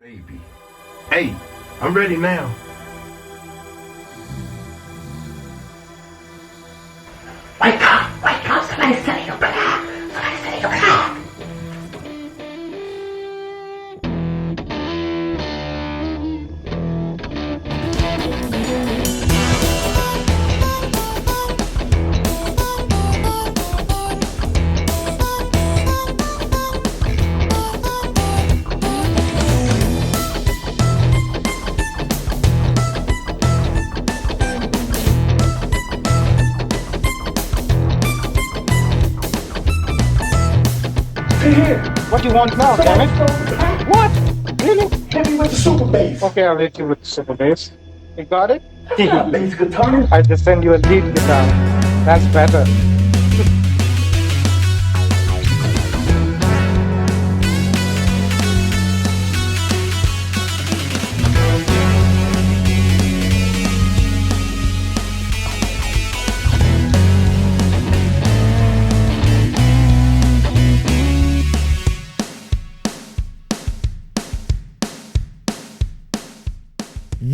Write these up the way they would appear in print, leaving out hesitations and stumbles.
Baby. Hey, I'm ready now. Wake up, somebody's setting your block. Somebody's setting your block. What do you want now, damn it? What? Really? Hit me with the super bass. Okay, I'll hit you with the super bass. You got it? Yeah, bass guitar. I just send you a lead guitar. That's better.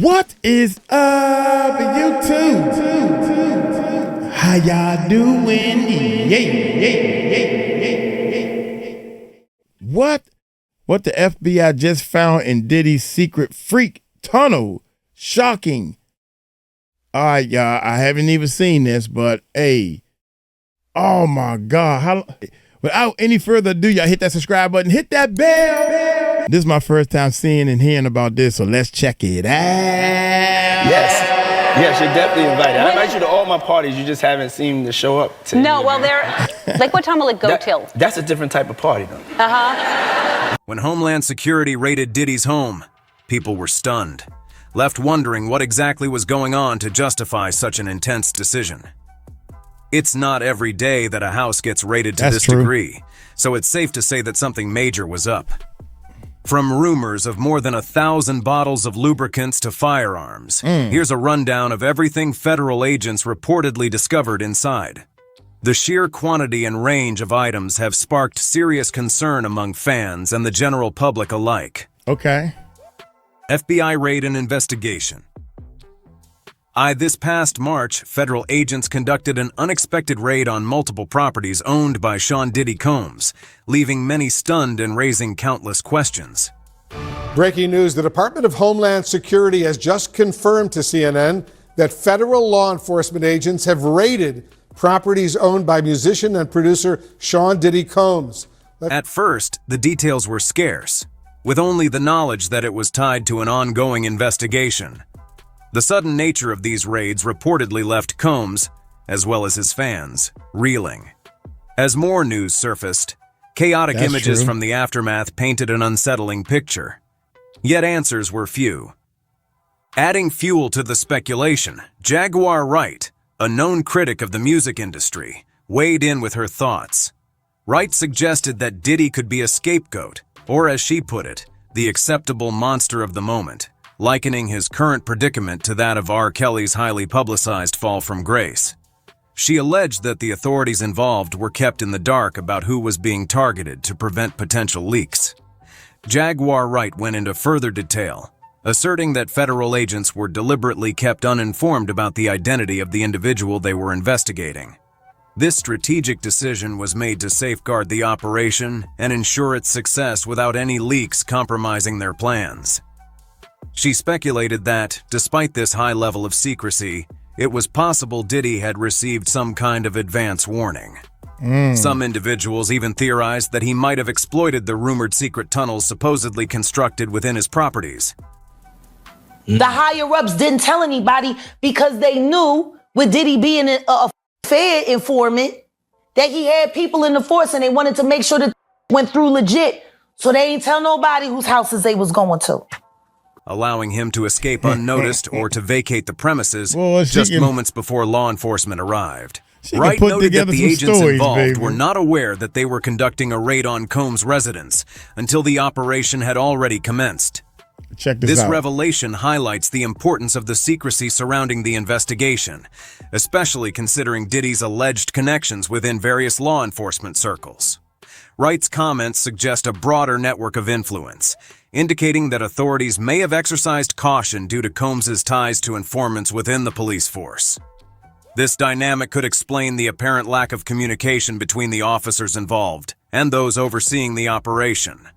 What is up, YouTube? How y'all doing? What the FBI just found in Diddy's secret freak tunnel? Shocking. All right, y'all. I haven't even seen this, but hey, oh my God! Without any further ado, y'all hit that subscribe button, hit that bell. This is my first time seeing and hearing about this, so let's check it out. Yes, you're definitely invited. I invite you to all my parties. You just haven't seen the show up. No, well, they're like what time will it go till? That's a different type of party, though. When Homeland Security raided Diddy's home, people were stunned, left wondering what exactly was going on to justify such an intense decision. It's not every day that a house gets raided to this degree, so it's safe to say that something major was up. From rumors of more than 1,000 bottles of lubricants to firearms, here's a rundown of everything federal agents reportedly discovered inside. The sheer quantity and range of items have sparked serious concern among fans and the general public alike. Okay. FBI raid and investigation. This past March, federal agents conducted an unexpected raid on multiple properties owned by Sean Diddy Combs, leaving many stunned and raising countless questions. Breaking news, the Department of Homeland Security has just confirmed to CNN that federal law enforcement agents have raided properties owned by musician and producer Sean Diddy Combs. At first, the details were scarce, with only the knowledge that it was tied to an ongoing investigation. The sudden nature of these raids reportedly left Combs, as well as his fans, reeling. As more news surfaced, chaotic images from the aftermath painted an unsettling picture. Yet answers were few. Adding fuel to the speculation, Jaguar Wright, a known critic of the music industry, weighed in with her thoughts. Wright suggested that Diddy could be a scapegoat, or as she put it, the acceptable monster of the moment, likening his current predicament to that of R. Kelly's highly publicized fall from grace. She alleged that the authorities involved were kept in the dark about who was being targeted to prevent potential leaks. Jaguar Wright went into further detail, asserting that federal agents were deliberately kept uninformed about the identity of the individual they were investigating. This strategic decision was made to safeguard the operation and ensure its success without any leaks compromising their plans. She speculated that, despite this high level of secrecy, it was possible Diddy had received some kind of advance warning. Some individuals even theorized that he might have exploited the rumored secret tunnels supposedly constructed within his properties. The higher-ups didn't tell anybody because they knew, with Diddy being a Fed informant, that he had people in the force and they wanted to make sure that went through legit. So they ain't tell nobody whose houses they was going to. Allowing him to escape unnoticed or to vacate the premises just moments before law enforcement arrived. Wright noted that the agents involved were not aware that they were conducting a raid on Combs' residence until the operation had already commenced. Check this out. This revelation highlights the importance of the secrecy surrounding the investigation, especially considering Diddy's alleged connections within various law enforcement circles. Wright's comments suggest a broader network of influence, indicating that authorities may have exercised caution due to Combs' ties to informants within the police force. This dynamic could explain the apparent lack of communication between the officers involved and those overseeing the operation.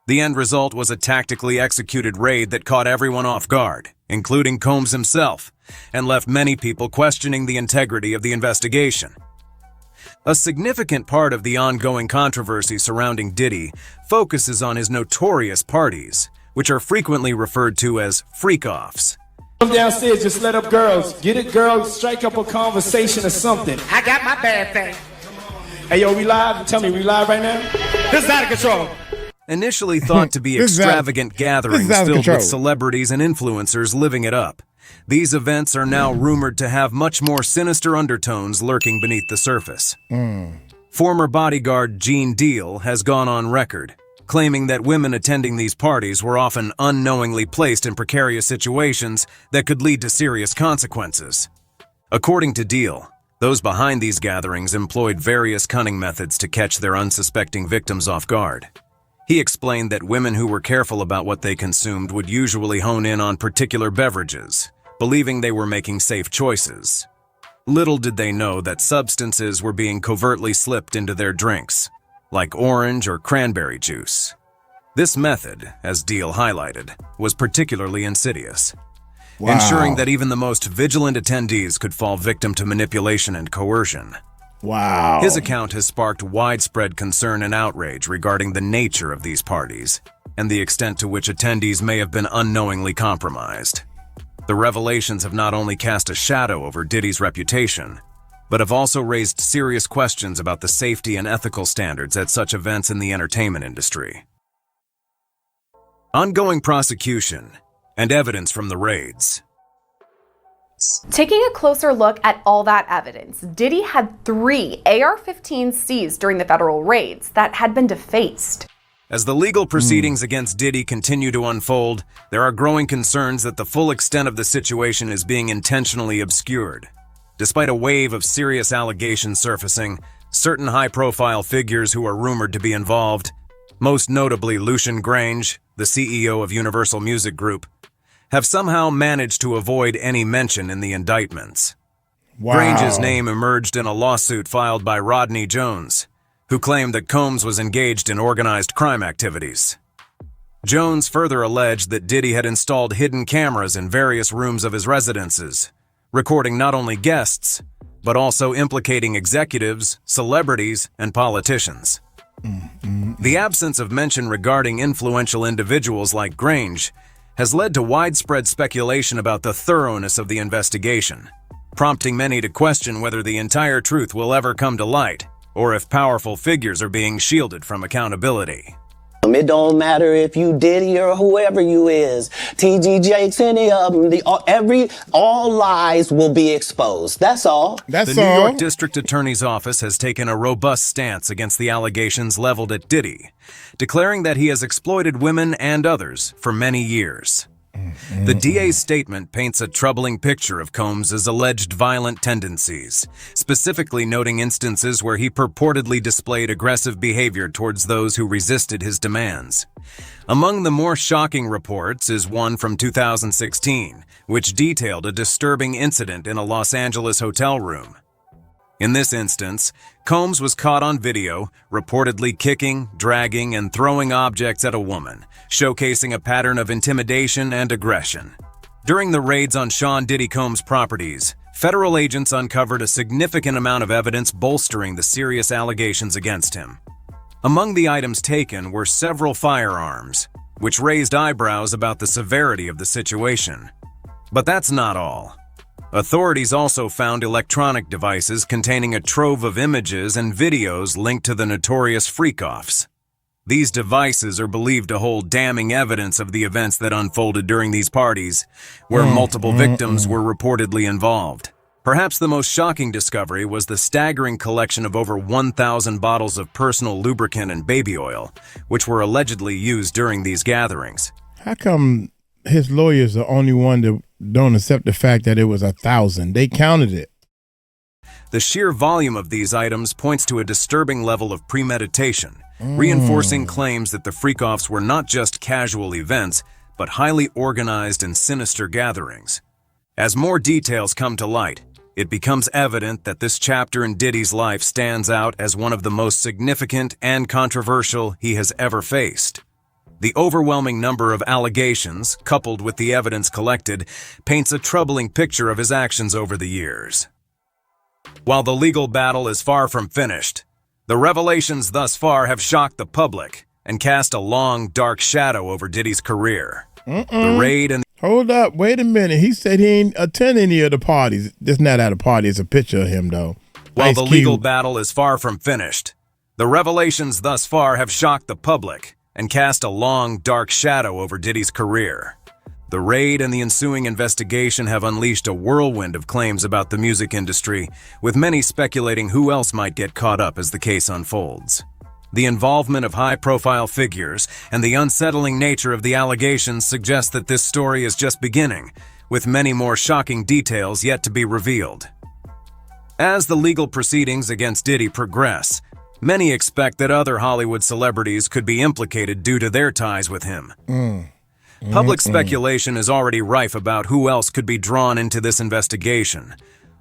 The end result was a tactically executed raid that caught everyone off guard, including Combs himself, and left many people questioning the integrity of the investigation. A significant part of the ongoing controversy surrounding Diddy focuses on his notorious parties, which are frequently referred to as freak-offs. Come downstairs, just let up girls. Get it, girls, strike up a conversation or something. I got my bad thing. Hey, yo, we live? Tell me, we live right now? This is out of control. Initially thought to be extravagant gatherings filled with celebrities and influencers living it up, these events are now rumored to have much more sinister undertones lurking beneath the surface. Former bodyguard Gene Deal has gone on record, claiming that women attending these parties were often unknowingly placed in precarious situations that could lead to serious consequences. According to Deal, those behind these gatherings employed various cunning methods to catch their unsuspecting victims off guard. He explained that women who were careful about what they consumed would usually hone in on particular beverages, believing they were making safe choices. Little did they know that substances were being covertly slipped into their drinks, like orange or cranberry juice. This method, as Deal highlighted, was particularly insidious, ensuring that even the most vigilant attendees could fall victim to manipulation and coercion. His account has sparked widespread concern and outrage regarding the nature of these parties and the extent to which attendees may have been unknowingly compromised. The revelations have not only cast a shadow over Diddy's reputation, but have also raised serious questions about the safety and ethical standards at such events in the entertainment industry. Ongoing prosecution and evidence from the raids. Taking a closer look at all that evidence, Diddy had 3 AR-15s seized during the federal raids that had been defaced. As the legal proceedings against Diddy continue to unfold, there are growing concerns that the full extent of the situation is being intentionally obscured. Despite a wave of serious allegations surfacing, certain high-profile figures who are rumored to be involved, most notably Lucian Grange, the CEO of Universal Music Group, have somehow managed to avoid any mention in the indictments. Grange's name emerged in a lawsuit filed by Rodney Jones, who claimed that Combs was engaged in organized crime activities. Jones further alleged that Diddy had installed hidden cameras in various rooms of his residences, recording not only guests, but also implicating executives, celebrities, and politicians. The absence of mention regarding influential individuals like Grange has led to widespread speculation about the thoroughness of the investigation, prompting many to question whether the entire truth will ever come to light, or if powerful figures are being shielded from accountability. It don't matter if you Diddy or whoever you is, TG Jakes, any of them, all lies will be exposed. That's all. The New York District Attorney's Office has taken a robust stance against the allegations leveled at Diddy, declaring that he has exploited women and others for many years. The DA's statement paints a troubling picture of Combs' alleged violent tendencies, specifically noting instances where he purportedly displayed aggressive behavior towards those who resisted his demands. Among the more shocking reports is one from 2016, which detailed a disturbing incident in a Los Angeles hotel room. In this instance, Combs was caught on video, reportedly kicking, dragging, and throwing objects at a woman, showcasing a pattern of intimidation and aggression. During the raids on Sean Diddy Combs' properties, federal agents uncovered a significant amount of evidence bolstering the serious allegations against him. Among the items taken were several firearms, which raised eyebrows about the severity of the situation. But that's not all. Authorities also found electronic devices containing a trove of images and videos linked to the notorious freak-offs. These devices are believed to hold damning evidence of the events that unfolded during these parties, where multiple victims were reportedly involved. Perhaps the most shocking discovery was the staggering collection of over 1,000 bottles of personal lubricant and baby oil, which were allegedly used during these gatherings. How come his lawyers are the only one that don't accept the fact that it was 1,000? They counted it. The sheer volume of these items points to a disturbing level of premeditation, reinforcing claims that the freak-offs were not just casual events, but highly organized and sinister gatherings. As more details come to light, it becomes evident that this chapter in Diddy's life stands out as one of the most significant and controversial he has ever faced. The overwhelming number of allegations, coupled with the evidence collected, paints a troubling picture of his actions over the years. While the legal battle is far from finished, the revelations thus far have shocked the public and cast a long, dark shadow over Diddy's career. The raid and Hold up, wait a minute. He said he ain't attend any of the parties. This not at a party, it's a picture of him though. While Ice the Cube. legal battle is far from finished, the revelations thus far have shocked the public and cast a long, dark shadow over Diddy's career. The raid and the ensuing investigation have unleashed a whirlwind of claims about the music industry, with many speculating who else might get caught up as the case unfolds. The involvement of high-profile figures and the unsettling nature of the allegations suggest that this story is just beginning, with many more shocking details yet to be revealed. As the legal proceedings against Diddy progress, many expect that other Hollywood celebrities could be implicated due to their ties with him. Public speculation is already rife about who else could be drawn into this investigation,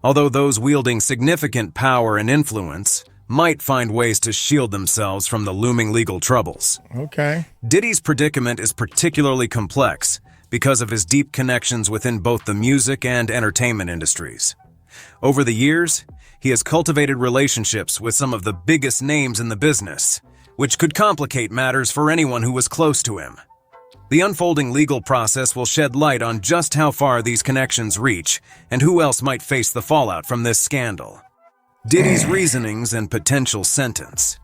although those wielding significant power and influence might find ways to shield themselves from the looming legal troubles. Okay. Diddy's predicament is particularly complex because of his deep connections within both the music and entertainment industries. Over the years, he has cultivated relationships with some of the biggest names in the business, which could complicate matters for anyone who was close to him. The unfolding legal process will shed light on just how far these connections reach and who else might face the fallout from this scandal. Diddy's reasonings and potential sentence.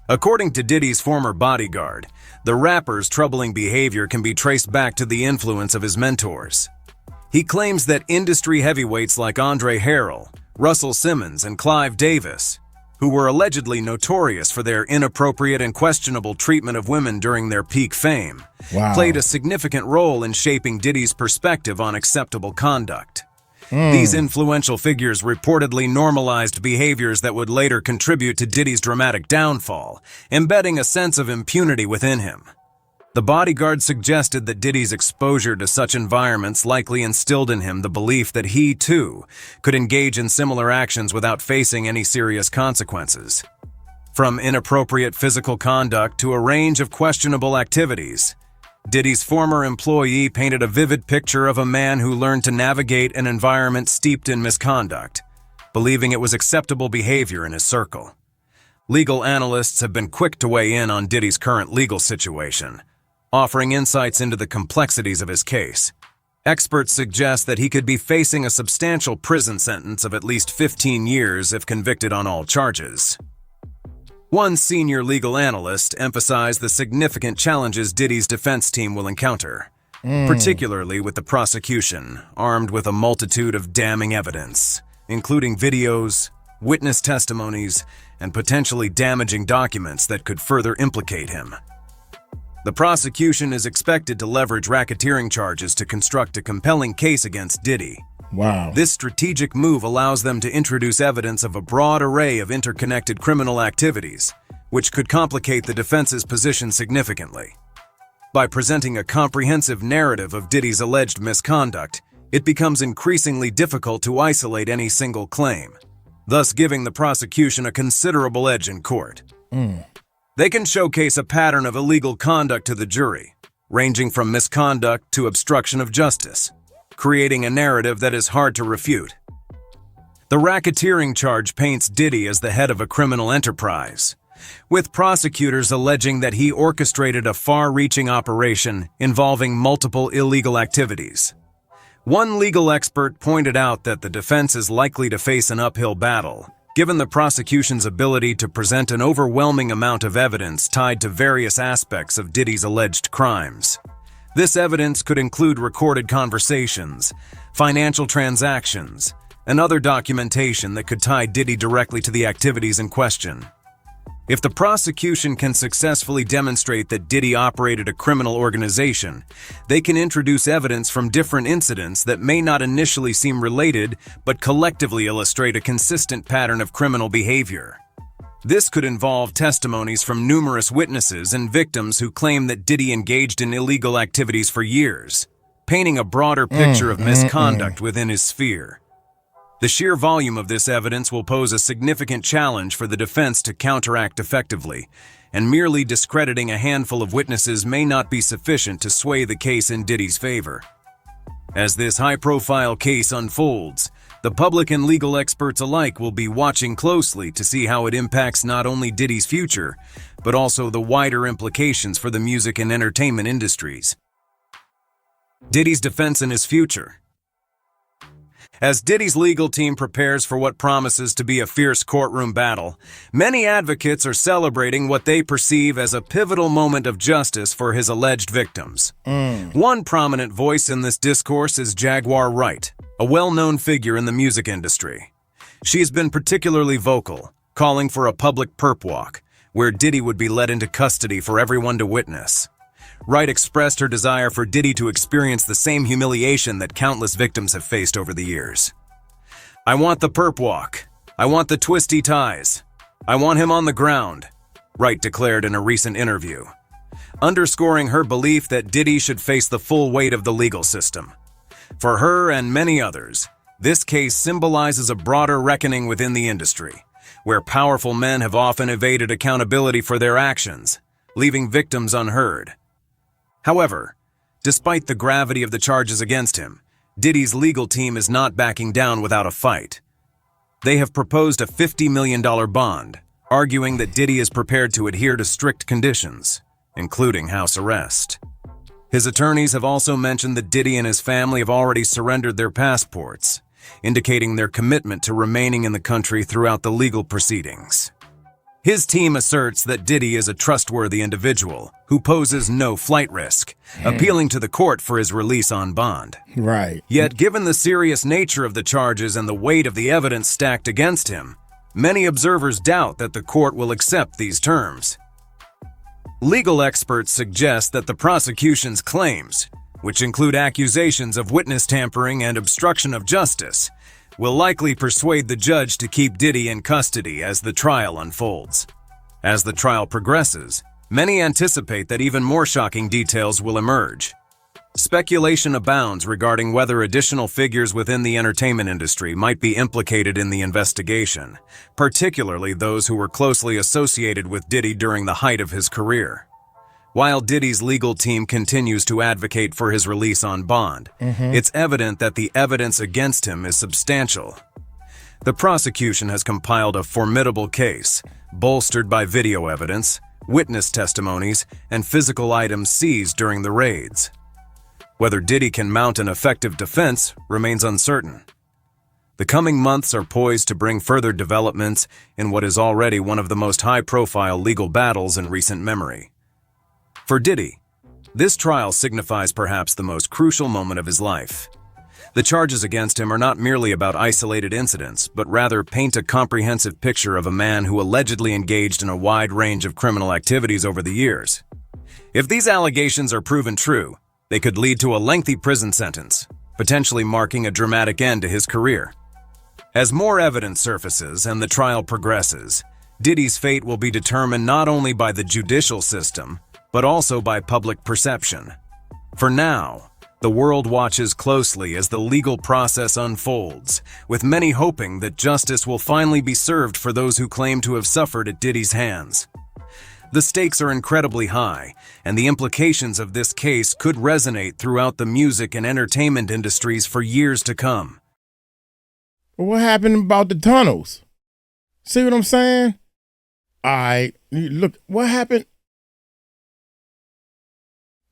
According to Diddy's former bodyguard, the rapper's troubling behavior can be traced back to the influence of his mentors. He claims that industry heavyweights like Andre Harrell, Russell Simmons, and Clive Davis, who were allegedly notorious for their inappropriate and questionable treatment of women during their peak fame, played a significant role in shaping Diddy's perspective on acceptable conduct. These influential figures reportedly normalized behaviors that would later contribute to Diddy's dramatic downfall, embedding a sense of impunity within him. The bodyguard suggested that Diddy's exposure to such environments likely instilled in him the belief that he, too, could engage in similar actions without facing any serious consequences. From inappropriate physical conduct to a range of questionable activities, Diddy's former employee painted a vivid picture of a man who learned to navigate an environment steeped in misconduct, believing it was acceptable behavior in his circle. Legal analysts have been quick to weigh in on Diddy's current legal situation, offering insights into the complexities of his case. Experts suggest that he could be facing a substantial prison sentence of at least 15 years if convicted on all charges. One senior legal analyst emphasized the significant challenges Diddy's defense team will encounter, particularly with the prosecution, armed with a multitude of damning evidence, including videos, witness testimonies, and potentially damaging documents that could further implicate him. The prosecution is expected to leverage racketeering charges to construct a compelling case against Diddy. Wow. This strategic move allows them to introduce evidence of a broad array of interconnected criminal activities, which could complicate the defense's position significantly. By presenting a comprehensive narrative of Diddy's alleged misconduct, it becomes increasingly difficult to isolate any single claim, thus giving the prosecution a considerable edge in court. They can showcase a pattern of illegal conduct to the jury, ranging from misconduct to obstruction of justice, creating a narrative that is hard to refute. The racketeering charge paints Diddy as the head of a criminal enterprise, with prosecutors alleging that he orchestrated a far-reaching operation involving multiple illegal activities. One legal expert pointed out that the defense is likely to face an uphill battle, given the prosecution's ability to present an overwhelming amount of evidence tied to various aspects of Diddy's alleged crimes. This evidence could include recorded conversations, financial transactions, and other documentation that could tie Diddy directly to the activities in question. If the prosecution can successfully demonstrate that Diddy operated a criminal organization, they can introduce evidence from different incidents that may not initially seem related, but collectively illustrate a consistent pattern of criminal behavior. This could involve testimonies from numerous witnesses and victims who claim that Diddy engaged in illegal activities for years, painting a broader picture of misconduct within his sphere. The sheer volume of this evidence will pose a significant challenge for the defense to counteract effectively, and merely discrediting a handful of witnesses may not be sufficient to sway the case in Diddy's favor. As this high-profile case unfolds, the public and legal experts alike will be watching closely to see how it impacts not only Diddy's future, but also the wider implications for the music and entertainment industries. Diddy's defense and his future. As Diddy's legal team prepares for what promises to be a fierce courtroom battle, many advocates are celebrating what they perceive as a pivotal moment of justice for his alleged victims. One prominent voice in this discourse is 𝗟𝗓𝗡𝗞𝗦, a well-known figure in the music industry. She has been particularly vocal, calling for a public perp walk, where Diddy would be led into custody for everyone to witness. Wright expressed her desire for Diddy to experience the same humiliation that countless victims have faced over the years. "I want the perp walk. I want the twisty ties. I want him on the ground," Wright declared in a recent interview, underscoring her belief that Diddy should face the full weight of the legal system. For her and many others, this case symbolizes a broader reckoning within the industry, where powerful men have often evaded accountability for their actions, leaving victims unheard. However, despite the gravity of the charges against him, Diddy's legal team is not backing down without a fight. They have proposed a $50 million bond, arguing that Diddy is prepared to adhere to strict conditions, including house arrest. His attorneys have also mentioned that Diddy and his family have already surrendered their passports, indicating their commitment to remaining in the country throughout the legal proceedings. His team asserts that Diddy is a trustworthy individual who poses no flight risk, appealing to the court for his release on bond. Right. Yet, given the serious nature of the charges and the weight of the evidence stacked against him, many observers doubt that the court will accept these terms. Legal experts suggest that the prosecution's claims, which include accusations of witness tampering and obstruction of justice, will likely persuade the judge to keep Diddy in custody as the trial unfolds. As the trial progresses, many anticipate that even more shocking details will emerge. Speculation abounds regarding whether additional figures within the entertainment industry might be implicated in the investigation, particularly those who were closely associated with Diddy during the height of his career. While Diddy's legal team continues to advocate for his release on bond, it's evident that the evidence against him is substantial. The prosecution has compiled a formidable case, bolstered by video evidence, witness testimonies, and physical items seized during the raids. Whether Diddy can mount an effective defense remains uncertain. The coming months are poised to bring further developments in what is already one of the most high-profile legal battles in recent memory. For Diddy, this trial signifies perhaps the most crucial moment of his life. The charges against him are not merely about isolated incidents, but rather paint a comprehensive picture of a man who allegedly engaged in a wide range of criminal activities over the years. If these allegations are proven true, they could lead to a lengthy prison sentence, potentially marking a dramatic end to his career. As more evidence surfaces and the trial progresses, Diddy's fate will be determined not only by the judicial system, but also by public perception. For now, the world watches closely as the legal process unfolds, with many hoping that justice will finally be served for those who claim to have suffered at Diddy's hands. The stakes are incredibly high, and the implications of this case could resonate throughout the music and entertainment industries for years to come. What happened about the tunnels? See what I'm saying? All right, look, what happened?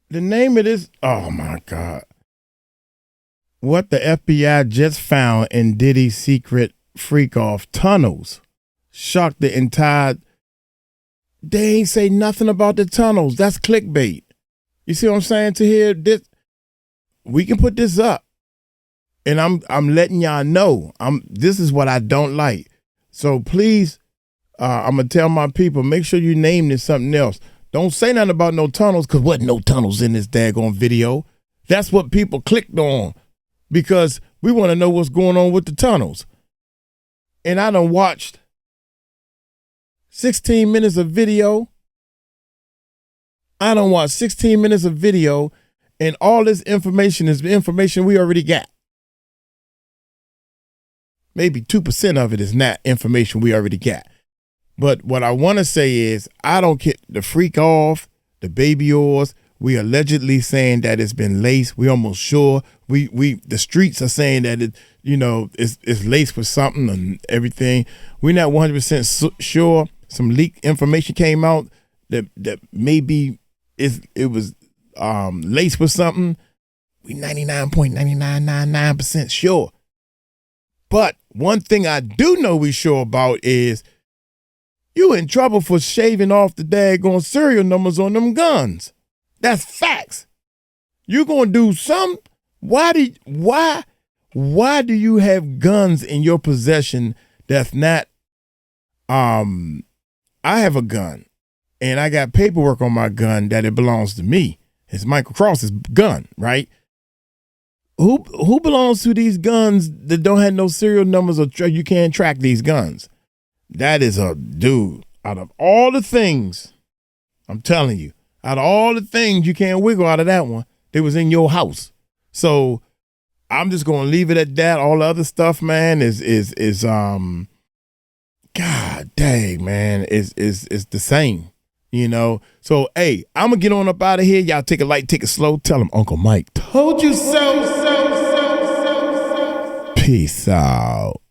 The name of this, oh my God. What the FBI just found in Diddy's secret freak-off tunnels shocked the entire, they ain't say nothing about the tunnels. That's clickbait. You see what I'm saying to here? This, we can put this up. And I'm letting y'all know, this is what I don't like. So please, I'm gonna tell my people, make sure you name this something else. Don't say nothing about no tunnels, because what no tunnels in this daggone video. That's what people clicked on, because we want to know what's going on with the tunnels. And I done watched 16 minutes of video. I done watched 16 minutes of video, and all this information is information we already got. Maybe 2% of it is not information we already got. But what I want to say is, I don't get the freak off, the baby oars. We allegedly saying that it's been laced. We almost sure. The streets are saying that it, it's laced with something and everything. We're not 100% sure. Some leaked information came out that maybe it was laced with something. We 99.9999% sure. But one thing I do know we sure about is you in trouble for shaving off the daggone serial numbers on them guns. That's facts. You gonna do some? Why do you have guns in your possession that's not? I have a gun, and I got paperwork on my gun that it belongs to me. It's Michael Cross's gun, right? Who belongs to these guns that don't have no serial numbers, or you can't track these guns? That is a dude. Out of all the things, I'm telling you, out of all the things you can't wiggle out of that one, they was in your house. So I'm just gonna leave it at that. All the other stuff, man, is God dang, man, is the same, So hey, I'm gonna get on up out of here. Y'all take it light, take it slow. Tell them Uncle Mike told you so. Peace out.